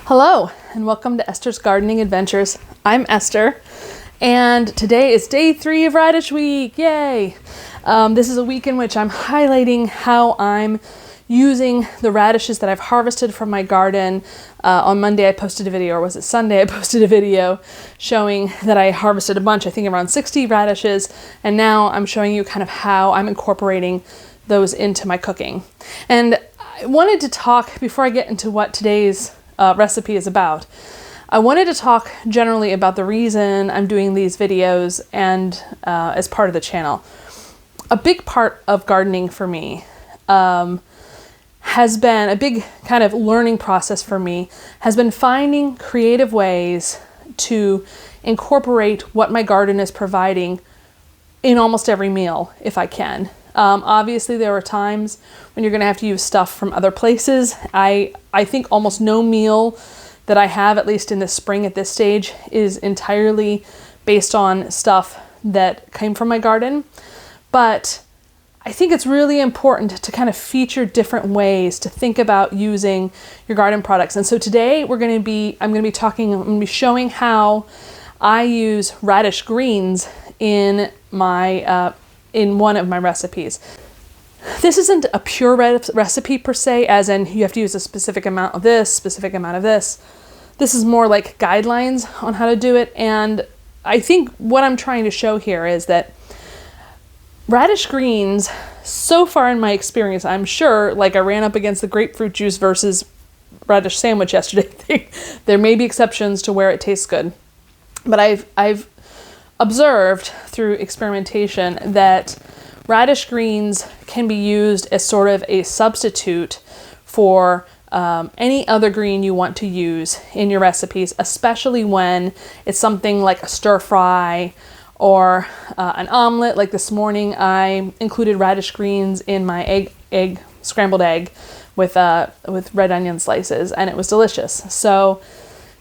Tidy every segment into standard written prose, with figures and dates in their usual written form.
Hello, and welcome to Esther's Gardening Adventures. I'm Esther, and today is day 3 of Radish Week. Yay! This is a week in which I'm highlighting how I'm using the radishes that I've harvested from my garden. On Monday I posted a video, or was it Sunday I posted a video showing that I harvested a bunch, I think around 60 radishes, and now I'm showing you kind of how I'm incorporating those into my cooking. And I wanted to talk, before I get into what today's recipe is about, I wanted to talk generally about the reason I'm doing these videos and as part of the channel. A big part of gardening for me has been, a big kind of learning process for me, has been finding creative ways to incorporate what my garden is providing in almost every meal, if I can. Obviously, there are times when you're going to have to use stuff from other places. I think almost no meal that I have, at least in the spring at this stage, is entirely based on stuff that came from my garden. But I think it's really important to kind of feature different ways to think about using your garden products. And so today I'm going to be showing how I use radish greens in my in one of my recipes. This isn't a pure recipe per se, as in you have to use a specific amount of this, specific amount of this. This is more like guidelines on how to do it. And I think what I'm trying to show here is that radish greens, so far in my experience, I'm sure, like I ran up against the grapefruit juice versus radish sandwich yesterday. There may be exceptions to where it tastes good, but I've observed through experimentation that radish greens can be used as sort of a substitute for any other green you want to use in your recipes, especially when it's something like a stir fry or an omelet. Like this morning, I included radish greens in my scrambled egg with red onion slices, and it was delicious. So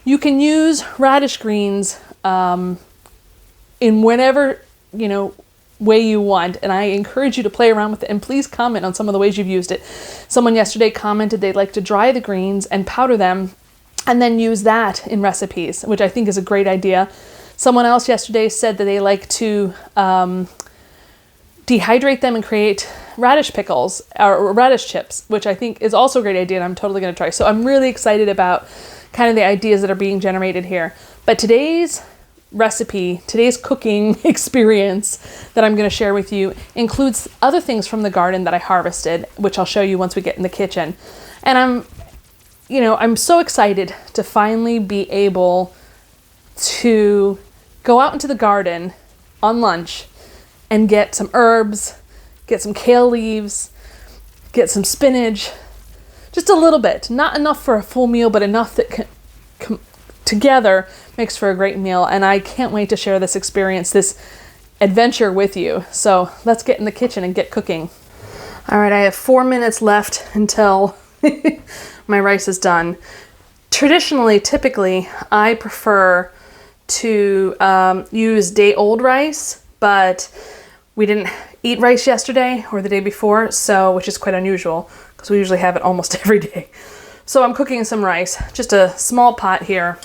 you can use radish greens in whatever, way you want. And I encourage you to play around with it, and please comment on some of the ways you've used it. Someone yesterday commented they'd like to dry the greens and powder them and then use that in recipes, which I think is a great idea. Someone else yesterday said that they like to dehydrate them and create radish pickles or radish chips, which I think is also a great idea, and I'm totally going to try. So I'm really excited about kind of the ideas that are being generated here. But today's recipe, today's cooking experience that I'm going to share with you includes other things from the garden that I harvested, which I'll show you once we get in the kitchen. And I'm so excited to finally be able to go out into the garden on lunch and get some herbs, get some kale leaves, get some spinach, just a little bit, not enough for a full meal, but enough that together makes for a great meal. And I can't wait to share this experience, this adventure with you. So let's get in the kitchen and get cooking. All right, I have 4 minutes left until my rice is done. Typically, I prefer to use day-old rice, but we didn't eat rice yesterday or the day before, which is quite unusual because we usually have it almost every day. So I'm cooking some rice, just a small pot here.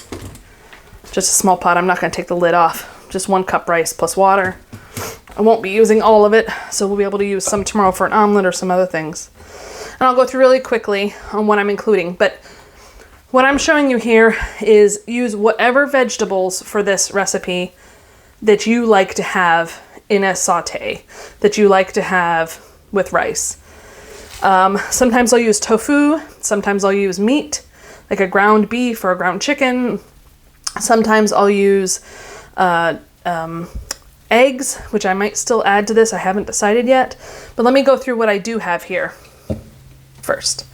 Just a small pot. I'm not going to take the lid off. Just 1 cup rice plus water. I won't be using all of it, so we'll be able to use some tomorrow for an omelet or some other things. And I'll go through really quickly on what I'm including. But what I'm showing you here is use whatever vegetables for this recipe that you like to have in a saute, that you like to have with rice. Sometimes I'll use tofu, sometimes I'll use meat, like a ground beef or a ground chicken. Sometimes I'll use eggs, which I might still add to this. I haven't decided yet, but let me go through what I do have here first.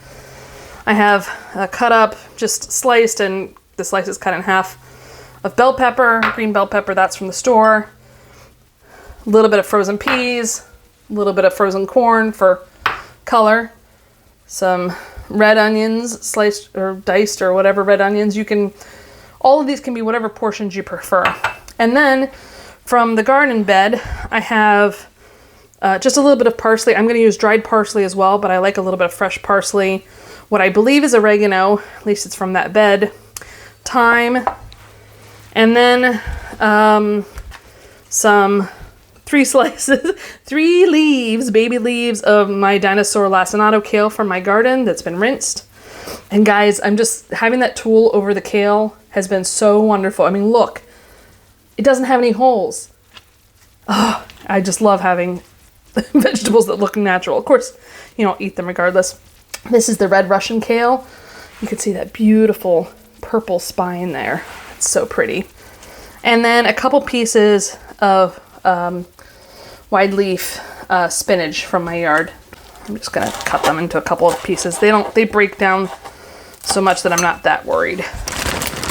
I have cut up, just sliced, and the slice is cut in half, of bell pepper, green bell pepper, that's from the store. A little bit of frozen peas, a little bit of frozen corn for color, some red onions, sliced or diced or whatever red onions. All of these can be whatever portions you prefer. And then from the garden bed, I have just a little bit of parsley. I'm going to use dried parsley as well, but I like a little bit of fresh parsley. What I believe is oregano, at least it's from that bed. thyme, and then some 3 leaves, baby leaves of my dinosaur lacinato kale from my garden that's been rinsed. And guys, I'm just having that tool over the kale has been so wonderful. I mean, look, it doesn't have any holes. Oh, I just love having vegetables that look natural. Of course, you don't eat them regardless. This is the red Russian kale. You can see that beautiful purple spine there. It's so pretty. And then a couple pieces of wide leaf spinach from my yard. I'm just gonna cut them into a couple of pieces. They break down so much that I'm not that worried.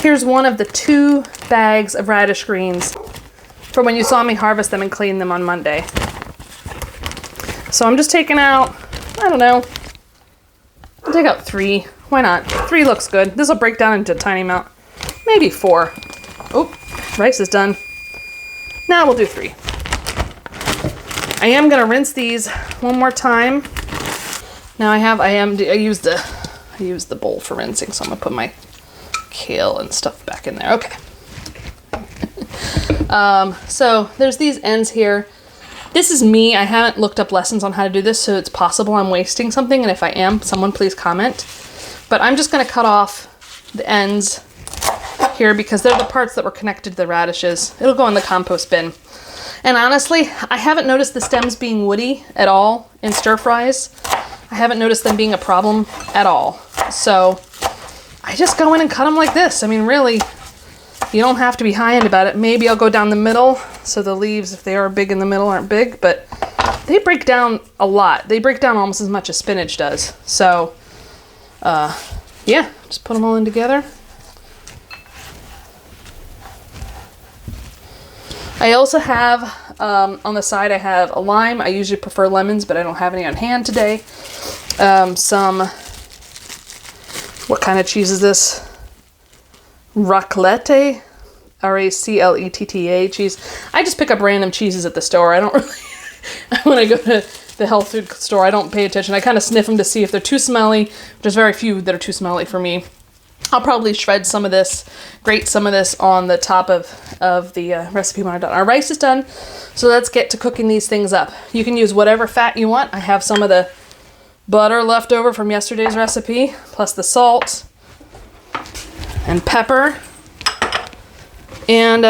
Here's one of the 2 bags of radish greens from when you saw me harvest them and clean them on Monday. So I'm just taking out, I don't know, I'll take out 3. Why not? 3 looks good. This will break down into a tiny amount. Maybe 4. Oh, rice is done. Now we'll do 3. I am gonna rinse these one more time. Now I used the bowl for rinsing, so I'm gonna put my kale and stuff back in there. Okay. So there's these ends here. This is me. I haven't looked up lessons on how to do this, so it's possible I'm wasting something, and if I am, someone please comment. But I'm just gonna cut off the ends here because they're the parts that were connected to the radishes. It'll go in the compost bin. And honestly, I haven't noticed the stems being woody at all in stir fries. I haven't noticed them being a problem at all. So I just go in and cut them like this. I mean, really, you don't have to be high-end about it. Maybe I'll go down the middle so the leaves, if they are big in the middle, aren't big, but they break down a lot. They break down almost as much as spinach does. So, yeah, just put them all in together. I also have, on the side, I have a lime. I usually prefer lemons, but I don't have any on hand today. What kind of cheese is this? Raclette, R-A-C-L-E-T-T-A cheese. I just pick up random cheeses at the store. I don't really, when I go to the health food store, I don't pay attention. I kind of sniff them to see if they're too smelly. There's very few that are too smelly for me. I'll probably shred some of this, grate some of this on the top of the recipe when I'm done. Our rice is done, so let's get to cooking these things up. You can use whatever fat you want. I have some of the butter left over from yesterday's recipe, plus the salt and pepper. And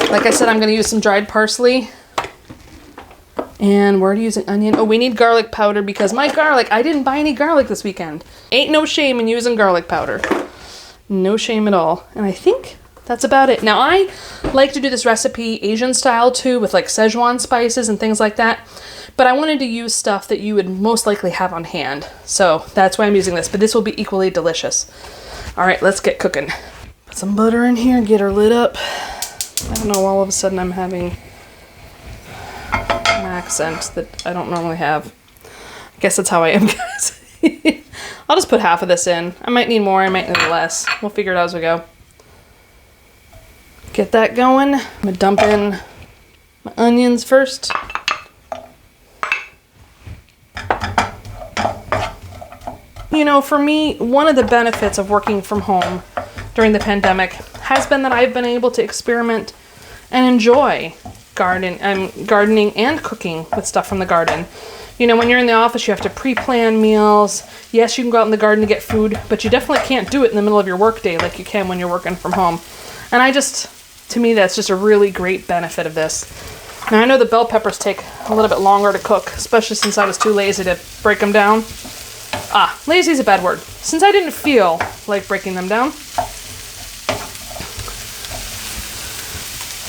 like I said, I'm going to use some dried parsley. And we're using onion. Oh, we need garlic powder because my garlic, I didn't buy any garlic this weekend. Ain't no shame in using garlic powder. No shame at all. And I think that's about it. Now, I like to do this recipe Asian style too, with like Szechuan spices and things like that. But I wanted to use stuff that you would most likely have on hand. So that's why I'm using this. But this will be equally delicious. All right, let's get cooking. Put some butter in here, get her lit up. I don't know, all of a sudden I'm having an accent that I don't normally have. I guess that's how I am, guys. I'll just put half of this in. I might need more, I might need less. We'll figure it out as we go. Get that going. I'm gonna dump in my onions first. You know, for me, one of the benefits of working from home during the pandemic has been that I've been able to experiment and enjoy gardening and cooking with stuff from the garden. You know, when you're in the office, you have to pre-plan meals. Yes, you can go out in the garden to get food, but you definitely can't do it in the middle of your workday like you can when you're working from home. And to me, that's just a really great benefit of this. Now, I know the bell peppers take a little bit longer to cook, especially since I was too lazy to break them down. Lazy is a bad word. Since I didn't feel like breaking them down.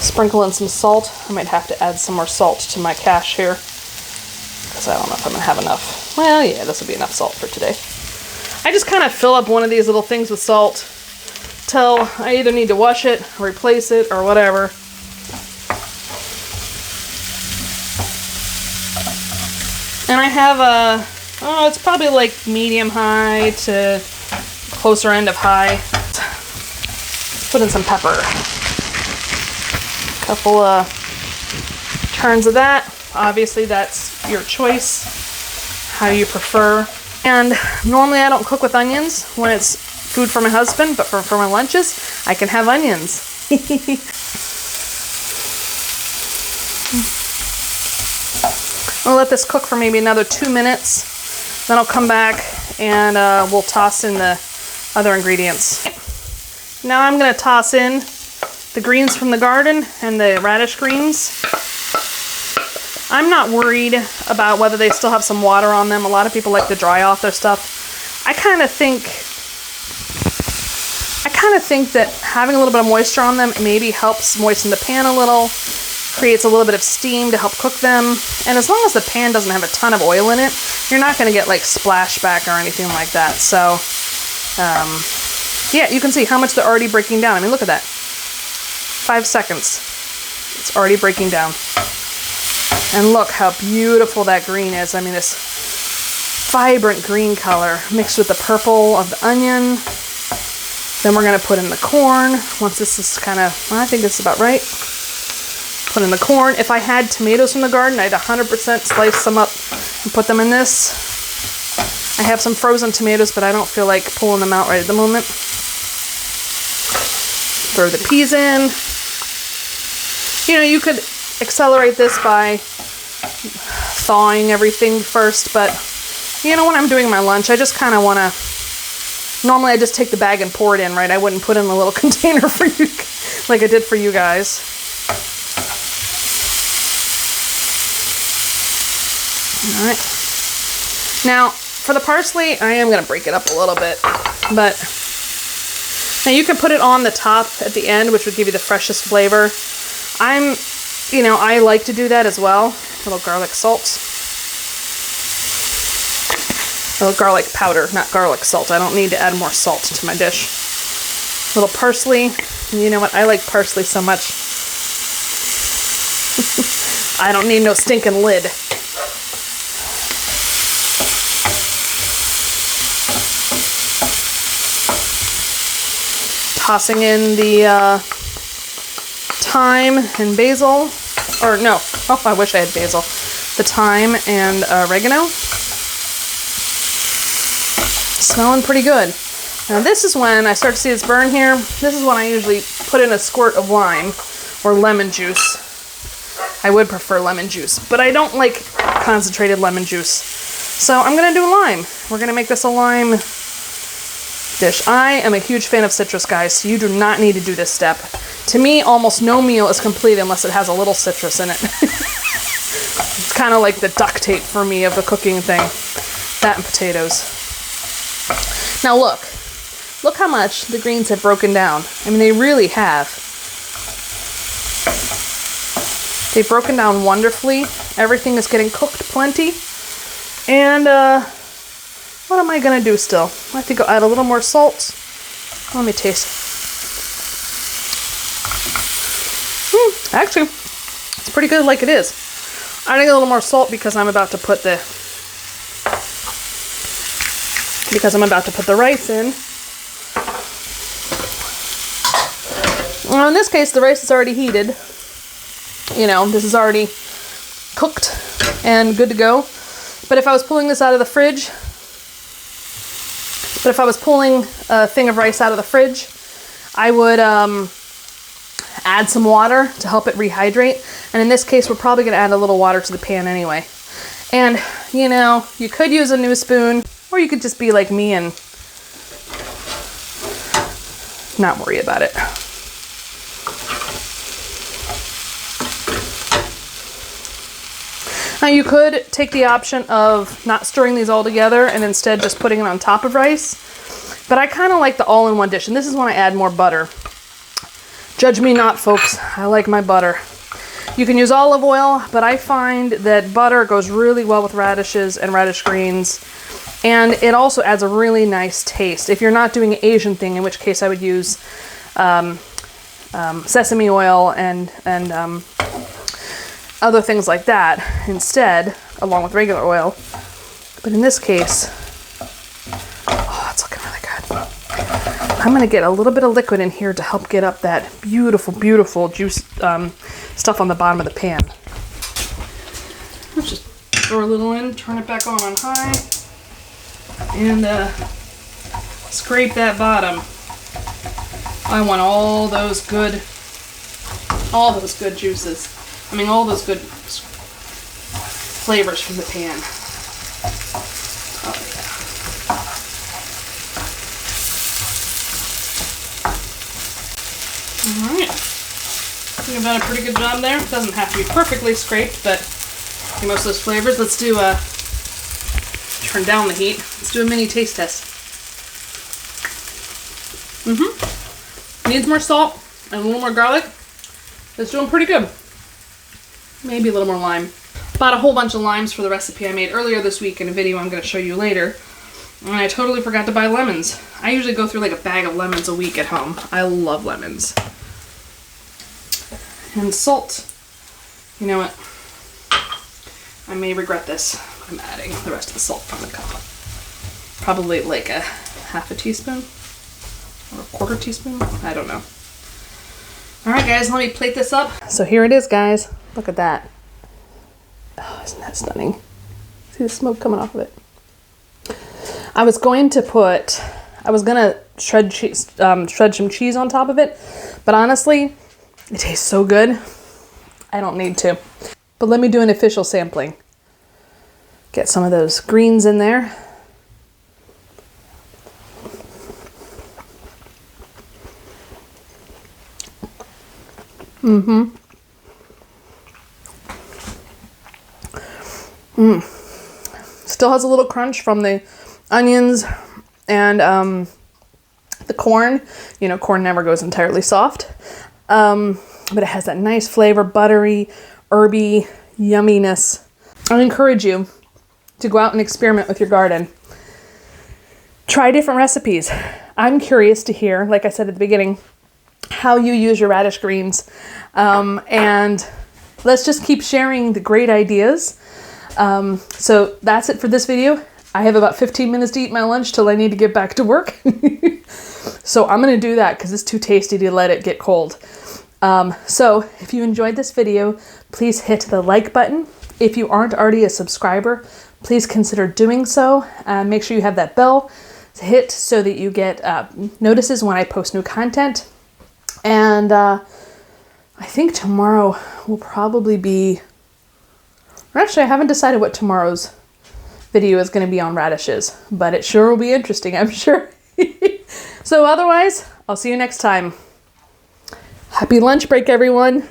Sprinkle in some salt. I might have to add some more salt to my cache here, because I don't know if I'm going to have enough. Well, yeah, this will be enough salt for today. I just kind of fill up one of these little things with salt till I either need to wash it, or replace it, or whatever. And I have it's probably like medium-high to closer end of high. Let's put in some pepper. A couple turns of that. Obviously, that's your choice, how you prefer. And normally I don't cook with onions when it's food for my husband, but for my lunches, I can have onions. I'll let this cook for maybe another 2 minutes. Then I'll come back and we'll toss in the other ingredients. Now I'm gonna toss in the greens from the garden and the radish greens. I'm not worried about whether they still have some water on them. A lot of people like to dry off their stuff. I kind of think that having a little bit of moisture on them maybe helps moisten the pan a little, creates a little bit of steam to help cook them. And as long as the pan doesn't have a ton of oil in it, you're not gonna get like splashback or anything like that. So, yeah, you can see how much they're already breaking down. I mean, look at that. 5 seconds. It's already breaking down. And look how beautiful that green is. I mean, this vibrant green color mixed with the purple of the onion. Then we're gonna put in the corn. Once this is kind of, I think it's about right. Put in the corn. If I had tomatoes from the garden, I'd 100% slice them up and put them in this. I have some frozen tomatoes, but I don't feel like pulling them out right at the moment. Throw the peas in. You know, you could accelerate this by thawing everything first, but you know, when I'm doing my lunch, I just kind of want to, normally I just take the bag and pour it in, right? I wouldn't put in a little container for you like I did for you guys. All right. Now, for the parsley, I am going to break it up a little bit, but now you can put it on the top at the end, which would give you the freshest flavor. You know, I like to do that as well. A little garlic salt. A little garlic powder, not garlic salt. I don't need to add more salt to my dish. A little parsley. You know what? I like parsley so much. I don't need no stinking lid. Tossing in the thyme and basil, or no, oh, I wish I had basil. The thyme and oregano. Smelling pretty good. Now this is when I start to see this burn here. This is when I usually put in a squirt of lime or lemon juice. I would prefer lemon juice, but I don't like concentrated lemon juice. So I'm gonna do lime. We're gonna make this a lime dish. I am a huge fan of citrus, guys, so you do not need to do this step. To me, almost no meal is complete unless it has a little citrus in it. It's kind of like the duct tape for me of the cooking thing. That and potatoes. Now look how much the greens have broken down. I mean, they really have. They've broken down wonderfully. Everything is getting cooked plenty. And what am I gonna do still? I think I'll add a little more salt. Let me taste. Actually, it's pretty good like it is. Adding a little more salt because I'm about to put the rice in. Now in this case, the rice is already heated. You know, this is already cooked and good to go. But if I was pulling this out of the fridge, if I was pulling a thing of rice out of the fridge, I would add some water to help it rehydrate. And in this case, we're probably gonna add a little water to the pan anyway. And you know, you could use a new spoon, or you could just be like me and not worry about it. Now you could take the option of not stirring these all together and instead just putting it on top of rice. But I kind of like the all-in-one dish, and this is when I add more butter. Judge me not, folks. I like my butter. You can use olive oil, but I find that butter goes really well with radishes and radish greens. And it also adds a really nice taste. If you're not doing an Asian thing, in which case I would use sesame oil and other things like that instead, along with regular oil. But in this case, oh, it's looking really good. I'm gonna get a little bit of liquid in here to help get up that beautiful, beautiful juice stuff on the bottom of the pan. Let's just throw a little in, turn it back on high. and scrape that bottom. I want all those good juices. I mean, all those good flavors from the pan. Oh yeah. All right. I think I've done a pretty good job there. It doesn't have to be perfectly scraped, but get most of those flavors. Let's do turn down the heat. Let's do a mini taste test. Needs more salt and a little more garlic. It's doing pretty good. Maybe a little more lime. Bought a whole bunch of limes for the recipe I made earlier this week in a video I'm going to show you later. And I totally forgot to buy lemons. I usually go through like a bag of lemons a week at home. I love lemons. And salt. You know what? I may regret this. I'm adding the rest of the salt from the cup. Probably like a half a teaspoon or a quarter teaspoon. I don't know. All right, guys, let me plate this up. So here it is, guys. Look at that. Oh, isn't that stunning? See the smoke coming off of it? I was going to shred some cheese on top of it, but honestly, it tastes so good. I don't need to. But let me do an official sampling. Get some of those greens in there. Still has a little crunch from the onions and the corn. You know, corn never goes entirely soft. But it has that nice flavor, buttery, herby yumminess. I encourage you to go out and experiment with your garden. Try different recipes. I'm curious to hear, like I said at the beginning, how you use your radish greens. And let's just keep sharing the great ideas. So that's it for this video. I have about 15 minutes to eat my lunch till I need to get back to work. So I'm going to do that because it's too tasty to let it get cold. So if you enjoyed this video, please hit the like button. If you aren't already a subscriber, please consider doing so. Make sure you have that bell to hit so that you get notices when I post new content. And I think tomorrow will probably be... Actually, I haven't decided what tomorrow's video is going to be on radishes, but it sure will be interesting, I'm sure. So otherwise, I'll see you next time. Happy lunch break, everyone.